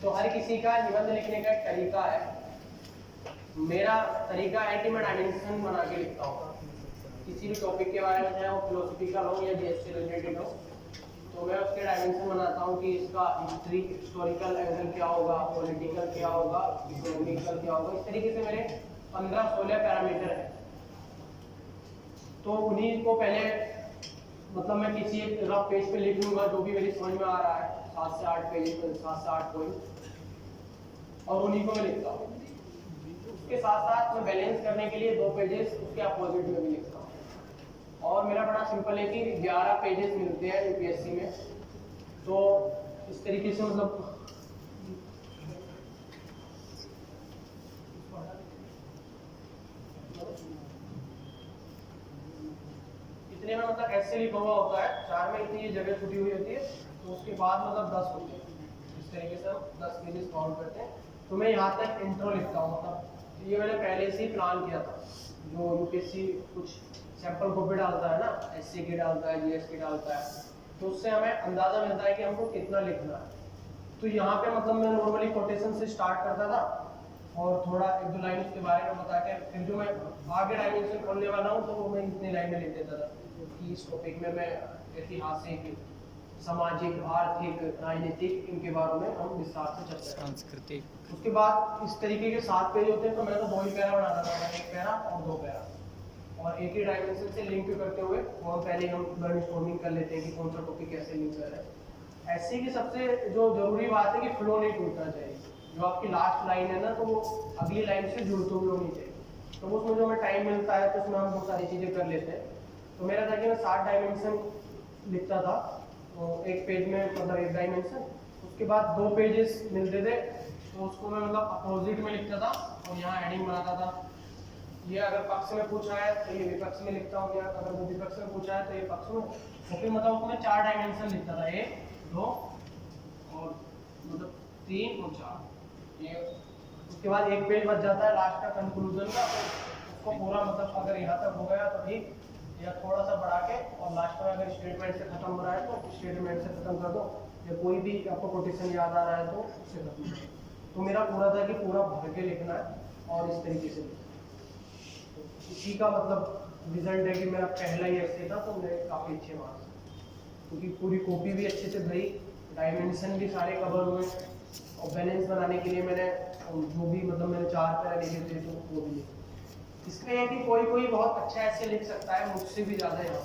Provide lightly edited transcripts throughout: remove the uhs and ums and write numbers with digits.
तो हर किसी का निबंध लिखने का एक तरीका है। मेरा तरीका है कि मैं डायमेंशन बना के लिखता हूँ किसी भी टॉपिक के बारे में, चाहे वो फिलोसफिकल हो या जीएस से रिलेटेड हो, तो मैं उसके डायमेंशन बनाता हूँ कि इसका हिस्टोरिकल एंगल क्या होगा, पॉलिटिकल क्या होगा, इकोनॉमिकल क्या होगा। इस तरीके से मेरे 15-16 पैरामीटर है। तो उन्हीं को पहले मतलब मैं किसी एक रफ पेज पे लिख लूंगा जो भी मेरी समझ में आ रहा है, 7 से 8 पेज, 7 से 8 पॉइंट, और उन्हीं को मैं लिखता हूँ। उसके साथ साथ मैं बैलेंस करने के लिए 2 पेजेस उसके अपोजिट में भी लिखता हूँ। और मेरा बड़ा सिंपल है कि 11 पेजेस मिलते हैं यूपीएससी में। तो इस तरीके से मतलब इतने में मतलब ऐसे लिखा हुआ होता है, 4 में इतनी जगह छुटी हुई होती है, तो उसके बाद मतलब 10 होते हैं। इस तरीके से हम 10 पेजेस काउंट करते हैं। तो मैं यहाँ तक इंट्रो लिखता हूँ, मतलब ये मैंने पहले से ही प्लान किया था। जो यूपीएससी कुछ सैंपल कॉपी डालता है ना, एससी की डालता है, जीएस की डालता है, तो उससे हमें अंदाजा मिलता है कि हमको कितना लिखना है। तो यहाँ पे मतलब मैं नॉर्मली कोटेशन से स्टार्ट करता था और थोड़ा 1-2 लाइन उसके बारे में बता के फिर जो मैं आगे डायमेंशन खोलने वाला हूँ तो वो मैं इतनी लाइनें लिख देता था कि इस टॉपिक में मैं ऐतिहासिक, सामाजिक, आर्थिक, राजनीतिक, इनके बारे में हम विस्तार से चर्चा करें। सांस्कृतिक। उसके बाद इस तरीके के 7 पेज होते हैं, तो मैं तो 2 ही पैरा बनाता था, 1 पैरा और 2 पैरा, और एक ही डायमेंशन से लिंक करते हुए वो पहले हम ब्रेनस्टॉर्मिंग कर लेते हैं कि कौन सा टॉपिक कैसे लिंक कर रहे हैं। ऐसे की सबसे जो जरूरी बात है कि फ्लो नहीं टूटना चाहिए। जो आपकी लास्ट लाइन है ना, तो वो अगली लाइन से जुड़ते हुए होनी चाहिए। तो उसमें जो हमें टाइम मिलता है तो उसमें हम बहुत सारी चीज़ें कर लेते हैं। तो मेरा था कि मैं 7 डायमेंशन लिखता था, तो एक पेज में मतलब 1 डायमेंशन, उसके बाद 2 पेजेस मिलते थे तो उसको मैं मतलब अपोजिट में लिखता था और यहाँ हेडिंग बनाता था। ये अगर पक्ष में पूछा है तो ये विपक्ष में लिखता हूँ, या अगर वो विपक्ष में पूछा है तो ये पक्ष में। तो फिर मतलब उसमें 4 डायमेंशन लिखता था, 1, 2 और मतलब 3 और 4 ये। उसके बाद एक पेज बच जाता है लास्ट का कंक्लूजन का, उसको पूरा मतलब अगर यहाँ तक हो गया तो ठीक, या थोड़ा सा बढ़ा के, और लास्ट में अगर स्टेटमेंट से खत्म हो रहा है तो स्टेटमेंट से खत्म कर दो, या कोई भी आपको कोटेशन याद आ रहा है तो उससे खत्म कर दो। तो मेरा पूरा था कि पूरा भर के लिखना है और इस तरीके से लिखना है। तो इसी का मतलब रिजल्ट है कि मेरा पहला ही ऐसे था तो मेरे काफ़ी अच्छे मार्क्स, क्योंकि पूरी कॉपी भी अच्छे से भरी, डायमेंशन भी सारे कवर हुए, और बैलेंस बनाने के लिए मैंने जो भी मतलब मैंने 4 पैरा लिखे थे तो वो भी लिखे। इसमें है कि कोई कोई बहुत अच्छा ऐसे लिख सकता है, मुझसे भी ज़्यादा है,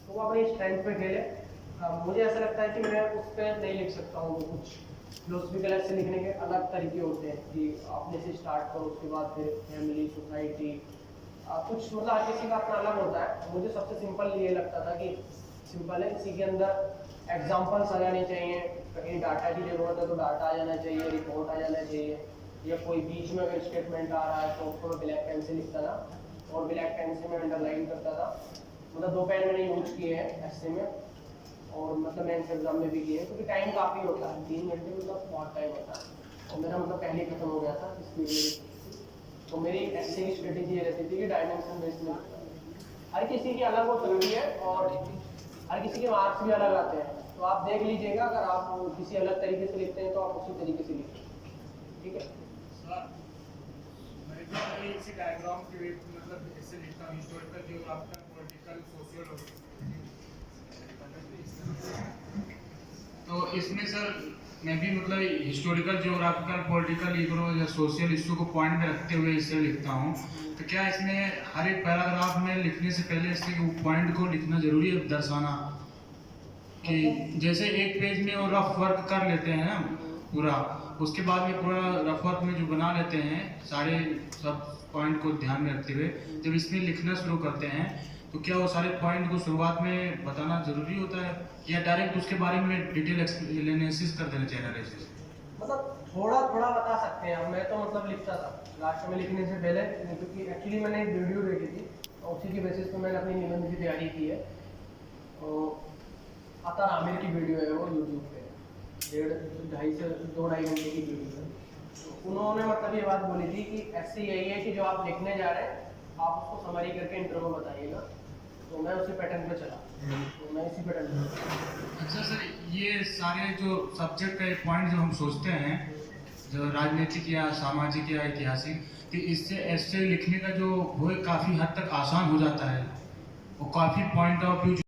तो वो अपनी स्ट्रेंथ पे खेले। मुझे ऐसा लगता है कि मैं उस पर नहीं लिख सकता हूँ। कुछ फिलोसफिकल ऐसे लिखने के अलग तरीके होते हैं कि अपने से स्टार्ट करो, उसके बाद फिर फैमिली, सोसाइटी, कुछ मतलब हर किसी का अपना अलग होता है। मुझे सबसे सिंपल ये लगता था कि सिंपल है, इसी के अंदर एग्जाम्पल्स आ जाने चाहिए, कहीं डाटा की जरूरत है तो डाटा आ जाना चाहिए, रिपोर्ट आ जाना चाहिए, या कोई बीच में अगर स्टेटमेंट आ रहा है तो उसको मैं ब्लैक पेन से लिखता था और ब्लैक पेन से मैं अंडरलाइन करता था। मतलब 2 पेन मैंने यूज किए हैं एसए में, और मतलब मेंस एग्जाम में भी किए हैं, क्योंकि टाइम काफ़ी होता है, 3 घंटे मतलब बहुत टाइम होता है, और मेरा मतलब पहले खत्म हो गया था स्पीड में। तो मेरी एसए की स्ट्रेटेजी ये रहती थी कि डायमेंशन बेस्ड में, हर किसी की अलग वो थ्योरी है और हर किसी के मार्क्स भी अलग आते हैं। तो आप देख लीजिएगा, अगर आप किसी अलग तरीके से लिखते हैं तो आप उसी तरीके से लिखें, ठीक है। मैं इसी डायग्राम के मतलब ऐसे लिखता हूँ, हिस्टोरिकल, जियोग्राफिकल, पॉलिटिकल, सोशियोलॉजी। तो इसमें सर मैं भी मतलब हिस्टोरिकल, जियोग्राफिकल, पॉलिटिकल, इकोनॉमिक या सोशल इशू को पॉइंट में रखते हुए इसे लिखता हूँ। तो क्या इसमें हर एक पैराग्राफ में लिखने से पहले इसके पॉइंट को लिखना जरूरी है, दर्शाना? कि जैसे एक पेज में वो रफ वर्क कर लेते हैं ना पूरा, उसके बाद में पूरा रफ वर्क में जो बना लेते हैं सारे सब पॉइंट को ध्यान में रखते हुए, जब इसमें लिखना शुरू करते हैं तो क्या वो सारे पॉइंट को शुरुआत में बताना जरूरी होता है, या डायरेक्ट उसके बारे में डिटेल एनालिसिस कर देना चाहिए एनालिसिस? मतलब थोड़ा थोड़ा बता सकते हैं। मैं तो मतलब लिखता था लास्ट में लिखने से पहले, क्योंकि एक्चुअली मैंने एक वीडियो देखी थी और उसी की बेसिस पे मैंने अपनी निबंध की तैयारी की है। तो अतर आमिर की वीडियो है वो यूट्यूब पे, 1.5 से 2-2.5 घंटे की वीडियो है। तो उन्होंने मतलब ये बात बोली थी कि ऐसे यही है कि जो आप लिखने जा रहे हैं आप उसको समरी करके इंटरव्यू में बताइएगा। तो मैं उसी पैटर्न पे चला, तो मैं इसी पैटर्न पे। अच्छा सर, ये सारे जो सब्जेक्ट का पॉइंट जो हम सोचते हैं, जो राजनीतिक या सामाजिक या ऐतिहासिक, तो इससे ऐसे लिखने का जो वो काफ़ी हद तक आसान हो जाता है, वो काफ़ी पॉइंट ऑफ व्यू